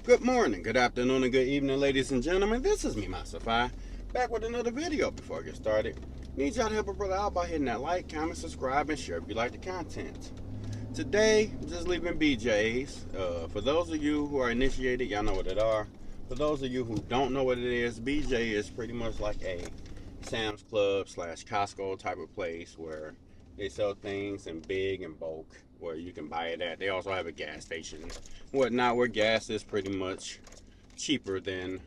Good morning, good afternoon, and good evening, ladies and gentlemen. This is me, Masafai, back with another video. Before I get started, need y'all to help a brother out by hitting that like, comment, subscribe, and share if you like the content. Today, just leaving BJ's. For those of you who are initiated, y'all know what it are. For those of you who don't know what it is, BJ is pretty much like a Sam's Club slash Costco type of place where they sell things in big and bulk where you can buy it at. They also have a gas station, whatnot, where gas is pretty much cheaper than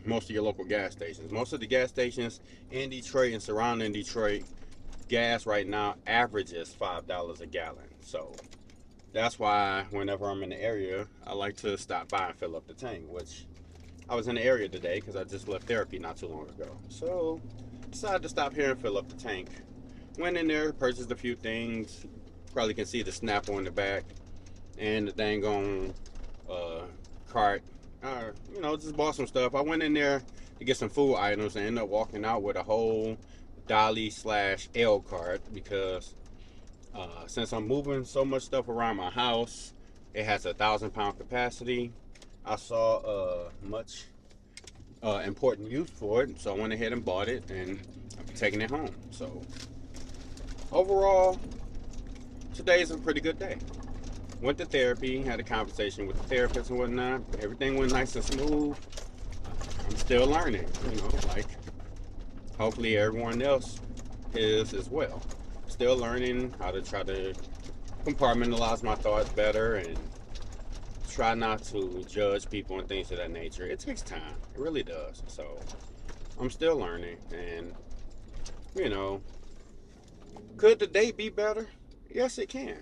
most of your local gas stations. Most of the gas stations in Detroit and surrounding Detroit, gas right now averages $5 a gallon. So that's why whenever I'm in the area, I like to stop by and fill up the tank, which I was in the area today because I just left therapy not too long ago. So decided to stop here and fill up the tank. Went in there, purchased a few things. Probably can see the Snapple on the back and the dang on cart. Just bought some stuff. I went in there to get some food items and ended up walking out with a whole dolly slash L cart because since I'm moving so much stuff around my house, it has 1,000-pound capacity. I saw much important use for it, so I went ahead and bought it, and I'm taking it home. So overall, today's a pretty good day. Went to therapy, had a conversation with the therapist and whatnot. Everything went nice and smooth. I'm still learning, like hopefully everyone else is as well. Still learning how to try to compartmentalize my thoughts better and try not to judge people and things of that nature. It takes time. It really does. So I'm still learning, and could the day be better? Yes, it can.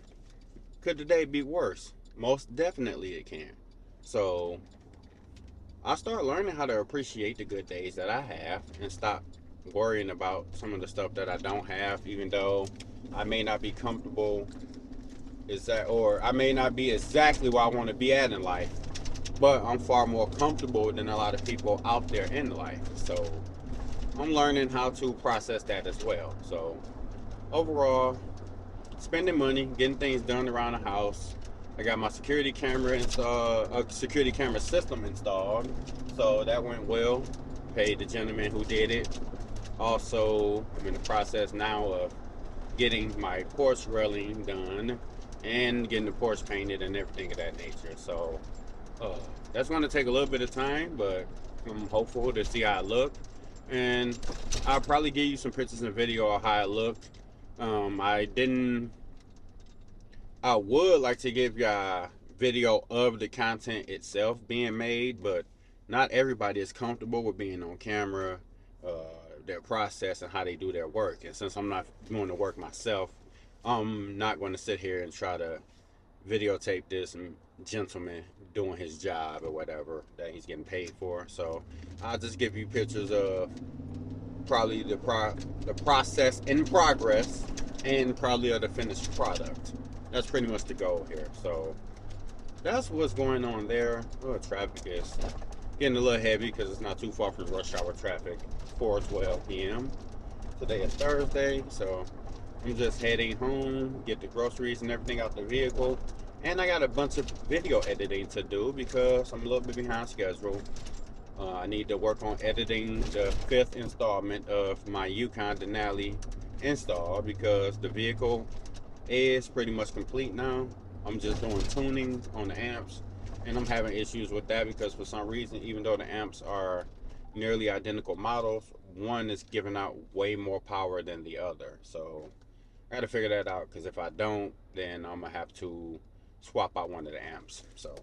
Could the day be worse? Most definitely it can. So I start learning how to appreciate the good days that I have and stop worrying about some of the stuff that I don't have, even though I may not be comfortable or I may not be exactly where I want to be at in life, but I'm far more comfortable than a lot of people out there in life. So I'm learning how to process that as well. So overall, spending money, getting things done around the house. I got my security camera installed, a security camera system installed, so that went well. Paid the gentleman who did it. Also, I'm in the process now of getting my porch railing done and getting the porch painted and everything of that nature. So that's going to take a little bit of time, but I'm hopeful to see how it look. And I'll probably give you some pictures and video of how it looked. I would like to give you a video of the content itself being made, but not everybody is comfortable with being on camera, their process and how they do their work. And since I'm not doing the work myself, I'm not going to sit here and try to videotape this gentleman doing his job or whatever that he's getting paid for. So I'll just give you pictures of probably the process in progress and probably of the finished product. That's pretty much the goal here. So that's what's going on there. Traffic is getting a little heavy because it's not too far from rush hour traffic. 4:12 p.m. Today is Thursday, so I'm just heading home, get the groceries and everything out the vehicle. And I got a bunch of video editing to do because I'm a little bit behind schedule. I need to work on editing the 5th installment of my Yukon Denali install because the vehicle is pretty much complete now. I'm just doing tuning on the amps, and I'm having issues with that because for some reason, even though the amps are nearly identical models, one is giving out way more power than the other. So I gotta figure that out because if I don't, then I'm gonna have to swap out one of the amps. So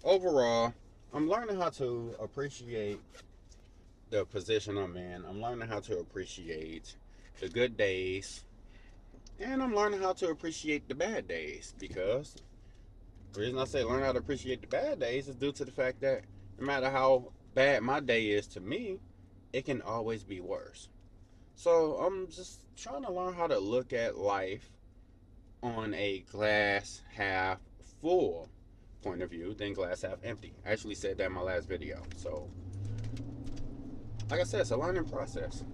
overall, I'm learning how to appreciate the position I'm in. I'm learning how to appreciate the good days, and I'm learning how to appreciate the bad days because the reason I say learn how to appreciate the bad days is due to the fact that no matter how bad my day is to me, it can always be worse. So I'm just trying to learn how to look at life on a glass half full point of view than glass half empty. I actually said that in my last video. So like I said, it's a learning process.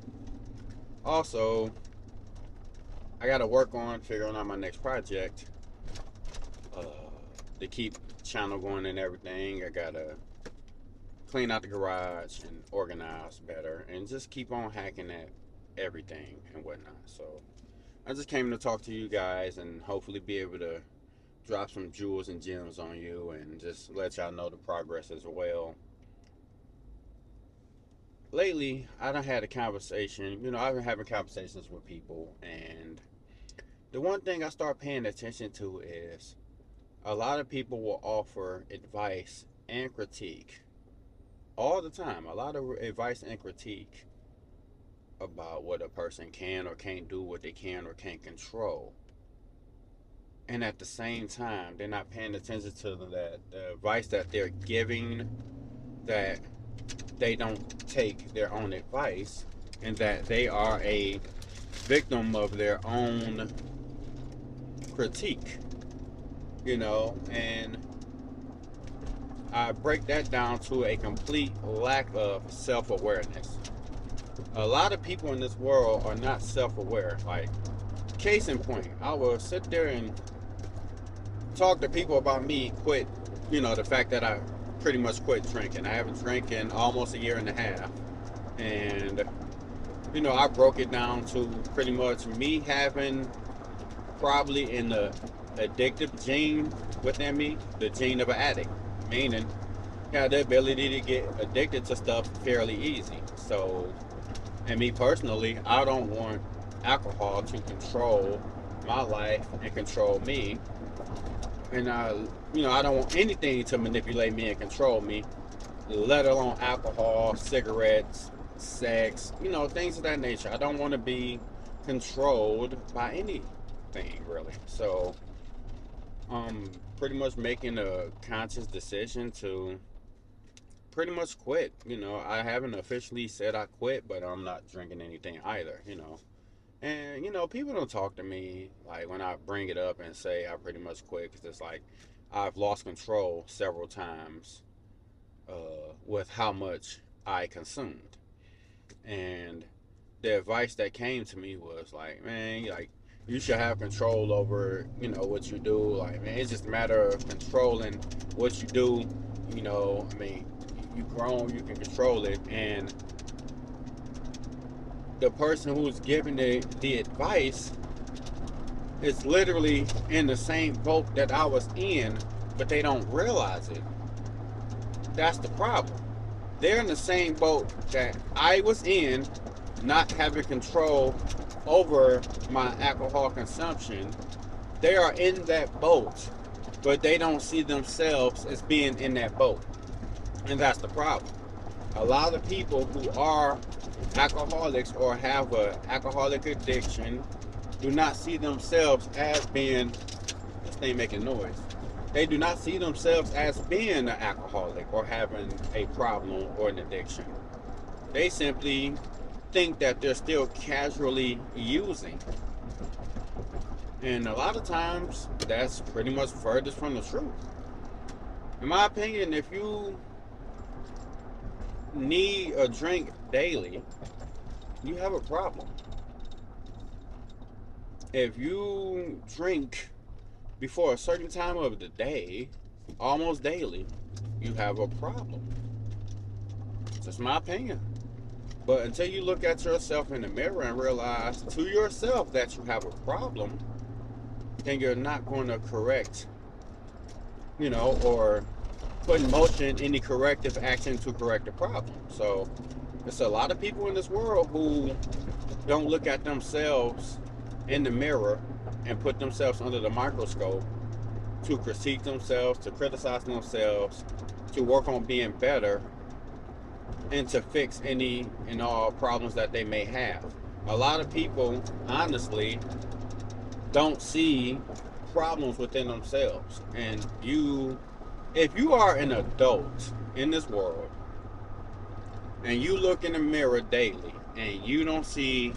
Also, I got to work on figuring out my next project uh, to keep channel going and everything. I gotta clean out the garage and organize better and just keep on hacking at everything and whatnot. So I just came to talk to you guys and hopefully be able to drop some jewels and gems on you and just let y'all know the progress as well. Lately, I done had a conversation. I've been having conversations with people, and the one thing I start paying attention to is a lot of people will offer advice and critique all the time. A lot of advice and critique about what a person can or can't do, what they can or can't control. And at the same time, they're not paying attention to the advice that they're giving, that they don't take their own advice, and that they are a victim of their own critique, and I break that down to a complete lack of self-awareness. A lot of people in this world are not self-aware. Like, case in point, I will sit there and talk to people about me quit, the fact that I pretty much quit drinking. I haven't drank in almost a year and a half. And, I broke it down to pretty much me having probably in the addictive gene within me, the gene of an addict. Meaning, I have the ability to get addicted to stuff fairly easy. So, and me personally, I don't want alcohol to control my life and control me. And I don't want anything to manipulate me and control me, let alone alcohol, cigarettes, sex, things of that nature. I don't want to be controlled by anything, really. So, pretty much making a conscious decision to pretty much quit. I haven't officially said I quit, but I'm not drinking anything either, And, people don't talk to me, like, when I bring it up and say I pretty much quit, because it's like I've lost control several times with how much I consumed. And the advice that came to me was like, man, like, you should have control over, what you do. Like, man, it's just a matter of controlling what you do. You grown, you can control it. And the person who's giving the advice is literally in the same boat that I was in, but they don't realize it. That's the problem. They're in the same boat that I was in, not having control over my alcohol consumption. They are in that boat, but they don't see themselves as being in that boat. And that's the problem. A lot of people who are alcoholics or have an alcoholic addiction do not see themselves as being, this thing making noise. They do not see themselves as being an alcoholic or having a problem or an addiction. They simply think that they're still casually using. And a lot of times, that's pretty much furthest from the truth. In my opinion, if you need a drink daily, you have a problem. If you drink before a certain time of the day, almost daily, you have a problem. It's just my opinion. But until you look at yourself in the mirror and realize to yourself that you have a problem, then you're not going to correct, or put in motion any corrective action to correct the problem. So there's a lot of people in this world who don't look at themselves in the mirror and put themselves under the microscope to critique themselves, to criticize themselves, to work on being better, and to fix any and all problems that they may have. A lot of people, honestly, don't see problems within themselves. And if you are an adult in this world and you look in the mirror daily and you don't see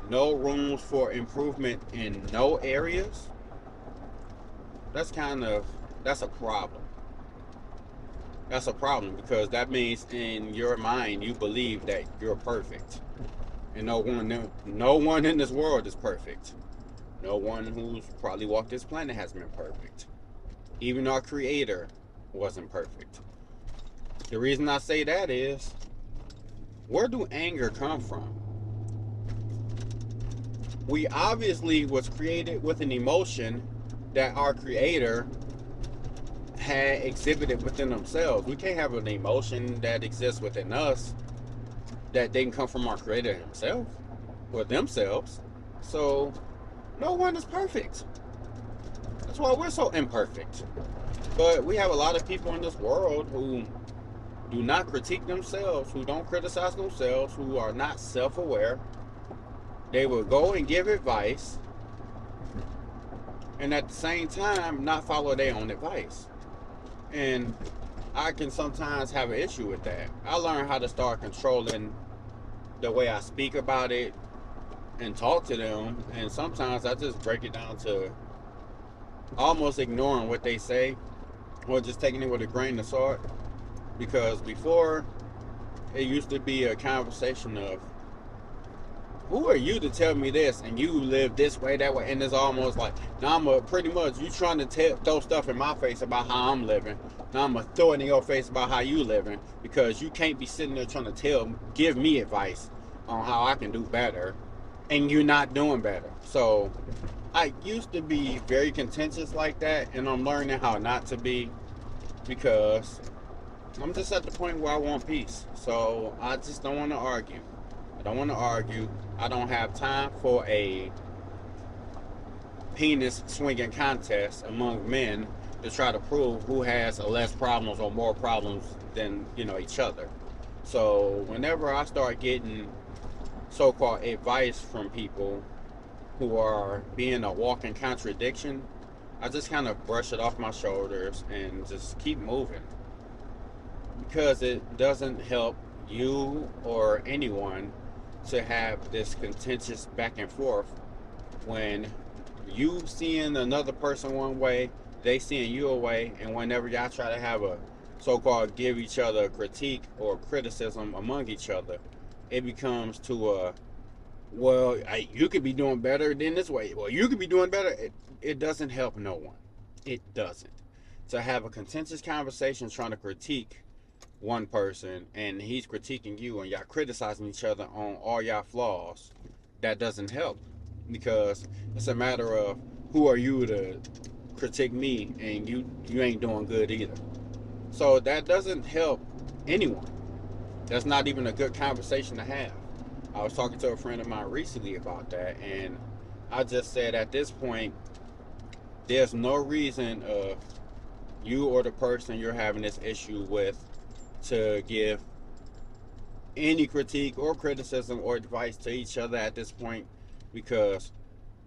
no rooms for improvement in no areas, that's a problem. That's a problem, because that means in your mind you believe that you're perfect. And no one in this world is perfect. No one who's probably walked this planet has been perfect. Even our creator wasn't perfect. The reason I say that is, where do anger come from? We obviously was created with an emotion that our creator had exhibited within themselves. We can't have an emotion that exists within us that didn't come from our creator himself or themselves. So no one is perfect. That's why we're so imperfect. But we have a lot of people in this world who do not critique themselves, who don't criticize themselves, who are not self-aware. They will go and give advice and at the same time not follow their own advice. And I can sometimes have an issue with that. I learned how to start controlling the way I speak about it and talk to them, and sometimes I just break it down to almost ignoring what they say or just taking it with a grain of salt. Because before, it used to be a conversation of, who are you to tell me this, and you live this way, that way, and it's almost like, now I'm pretty much, you trying to throw stuff in my face about how I'm living, now I'm gonna throw it in your face about how you living, because you can't be sitting there trying to give me advice on how I can do better, and you're not doing better. So I used to be very contentious like that, and I'm learning how not to be, because I'm just at the point where I want peace. So I just don't want to argue. I don't want to argue. I don't have time for a penis swinging contest among men to try to prove who has less problems or more problems than, each other. So whenever I start getting so-called advice from people who are being a walking contradiction, I just kind of brush it off my shoulders and just keep moving. Because it doesn't help you or anyone to have this contentious back and forth when you seeing another person one way, they seeing you a way, and whenever y'all try to have a so-called give each other a critique or criticism among each other, it becomes to a, well, you could be doing better than this way. Well, you could be doing better. It doesn't help no one. It doesn't. To have a contentious conversation trying to critique one person and he's critiquing you and y'all criticizing each other on all y'all flaws, that doesn't help, because it's a matter of, who are you to critique me, and you ain't doing good either. So that doesn't help anyone. That's not even a good conversation to have. I was talking to a friend of mine recently about that, and I just said, at this point, there's no reason of you or the person you're having this issue with to give any critique or criticism or advice to each other at this point, because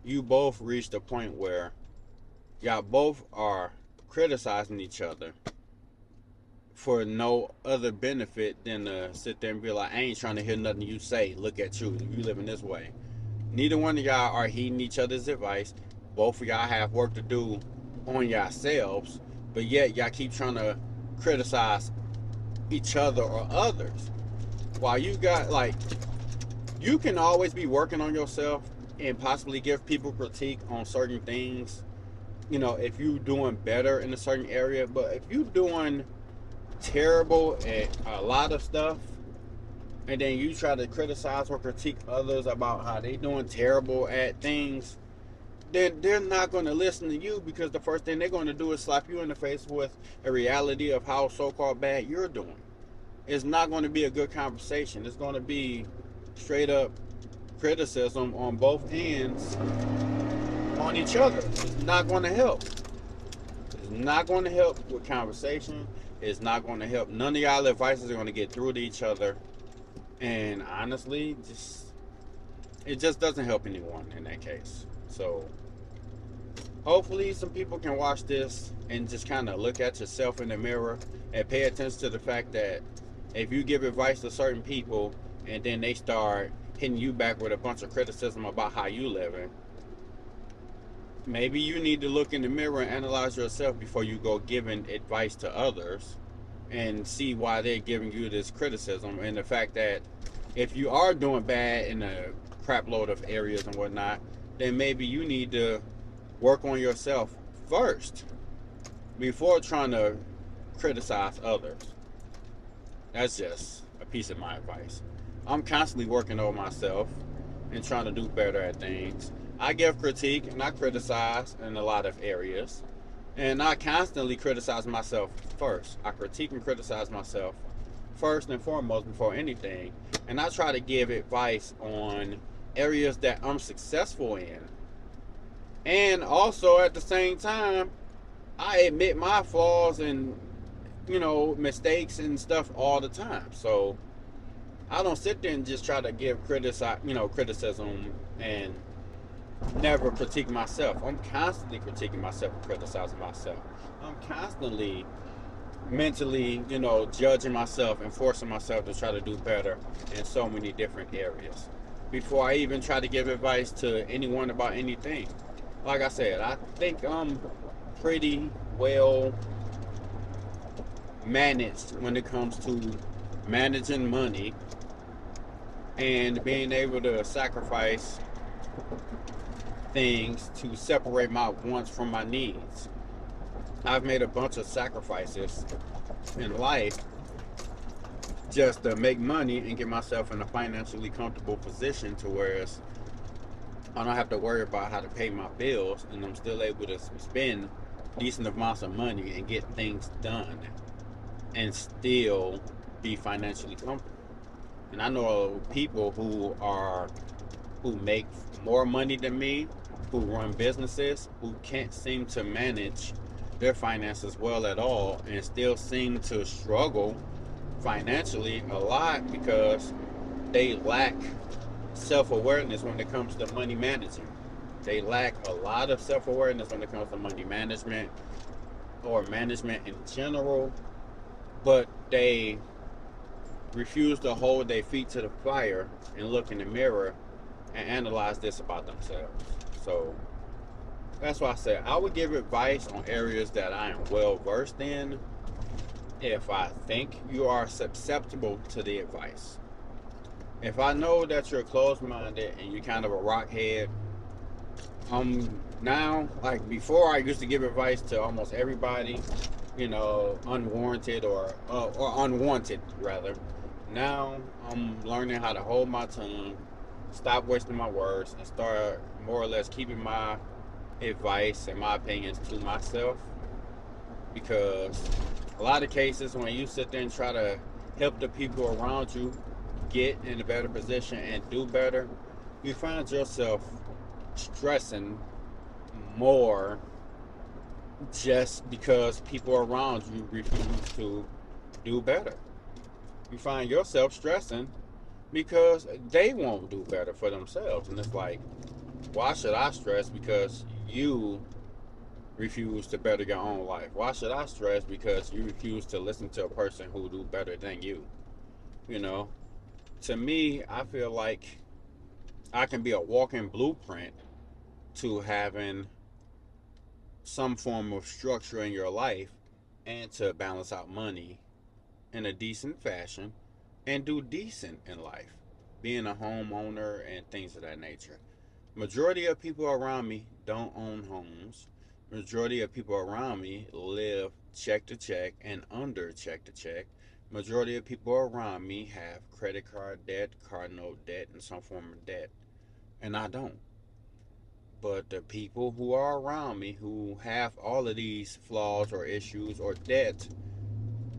you both reached a point where y'all both are criticizing each other for no other benefit than to sit there and be like, I ain't trying to hear nothing you say, look at you living this way. Neither one of y'all are heeding each other's advice. Both of y'all have work to do on yourselves, but yet y'all keep trying to criticize each other or others. While you got, you can always be working on yourself and possibly give people critique on certain things, if you doing better in a certain area. But if you doing terrible at a lot of stuff, and then you try to criticize or critique others about how they doing terrible at things, then they're not going to listen to you, because the first thing they're going to do is slap you in the face with a reality of how so-called bad you're doing. It's not going to be a good conversation. It's going to be straight up criticism on both ends on each other. It's not going to help. It's not going to help with conversation. It's not going to help. None of y'all advices are going to get through to each other. And honestly, it just doesn't help anyone in that case. So hopefully some people can watch this and just kind of look at yourself in the mirror and pay attention to the fact that if you give advice to certain people and then they start hitting you back with a bunch of criticism about how you living, maybe you need to look in the mirror and analyze yourself before you go giving advice to others, and see why they're giving you this criticism. And the fact that if you are doing bad in a crap load of areas and whatnot, then maybe you need to work on yourself first before trying to criticize others. That's just a piece of my advice. I'm constantly working on myself and trying to do better at things. I give critique and I criticize in a lot of areas. And I constantly criticize myself first. I critique and criticize myself first and foremost before anything. And I try to give advice on areas that I'm successful in. And also at the same time, I admit my flaws and mistakes and stuff all the time. So I don't sit there and just try to give criticism and never critique myself. I'm constantly critiquing myself and criticizing myself. I'm constantly mentally, judging myself and forcing myself to try to do better in so many different areas before I even try to give advice to anyone about anything. Like I said, I think I'm pretty well managed when it comes to managing money and being able to sacrifice things to separate my wants from my needs. I've made a bunch of sacrifices in life just to make money and get myself in a financially comfortable position to where I don't have to worry about how to pay my bills, and I'm still able to spend decent amounts of money and get things done and still be financially comfortable. And I know people who make more money than me, who run businesses, who can't seem to manage their finances well at all and still seem to struggle financially a lot because they lack self-awareness when it comes to money managing. They lack a lot of self-awareness when it comes to money management or management in general, but they refuse to hold their feet to the fire and look in the mirror and analyze this about themselves. So that's why I said I would give advice on areas that I am well versed in if I think you are susceptible to the advice. If I know that you're closed-minded and you're kind of a rockhead, now, like before I used to give advice to almost everybody, unwarranted or unwanted rather. Now I'm learning how to hold my tongue, stop wasting my words, and start more or less keeping my advice and my opinions to myself. Because a lot of cases when you sit there and try to help the people around you get in a better position and do better, you find yourself stressing more just because people around you refuse to do better. You find yourself stressing because they won't do better for themselves. And it's like, why should I stress because you refuse to better your own life? Why should I stress because you refuse to listen to a person who do better than you? To me, I feel like I can be a walking blueprint to having some form of structure in your life and to balance out money in a decent fashion and do decent in life, being a homeowner and things of that nature. Majority of people around me don't own homes. Majority of people around me live check to check and under check to check. Majority of people around me have credit card debt, car note debt, and some form of debt. And I don't. But the people who are around me who have all of these flaws or issues or debt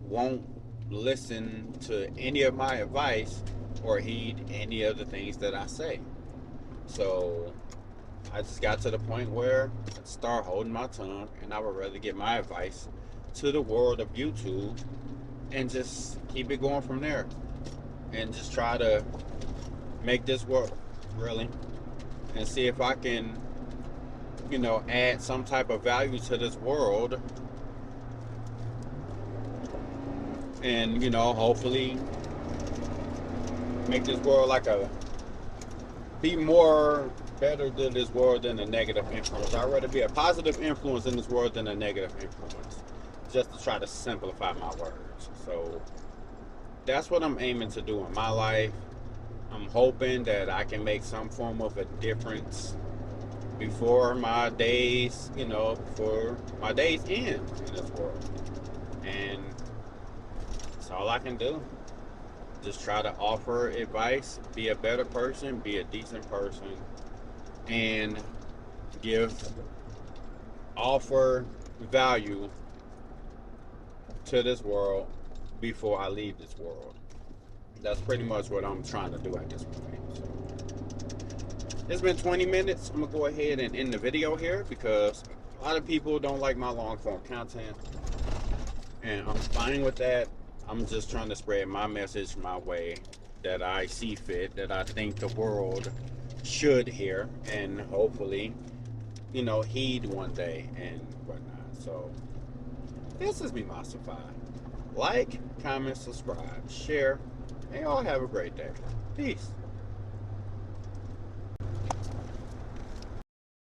won't listen to any of my advice or heed any of the things that I say. So I just got to the point where I start holding my tongue, and I would rather get my advice to the world of YouTube and just keep it going from there and just try to make this work, really, and see if I can add some type of value to this world and hopefully make this world be more better than this world than a negative influence. I'd rather be a positive influence in this world than a negative influence, just to try to simplify my words. So that's what I'm aiming to do in my life. I'm hoping that I can make some form of a difference before my days end in this world. And that's all I can do. Just try to offer advice, be a better person, be a decent person, and give offer value to this world before I leave this world. That's pretty much what I'm trying to do at this point. So, it's been 20 minutes. I'm gonna go ahead and end the video here because a lot of people don't like my long form content, and I'm fine with that. I'm just trying to spread my message my way that I see fit, that I think the world should hear, and hopefully, heed one day and whatnot. So, this is me, Mastafy. Like, comment, subscribe, share, and y'all have a great day. Peace.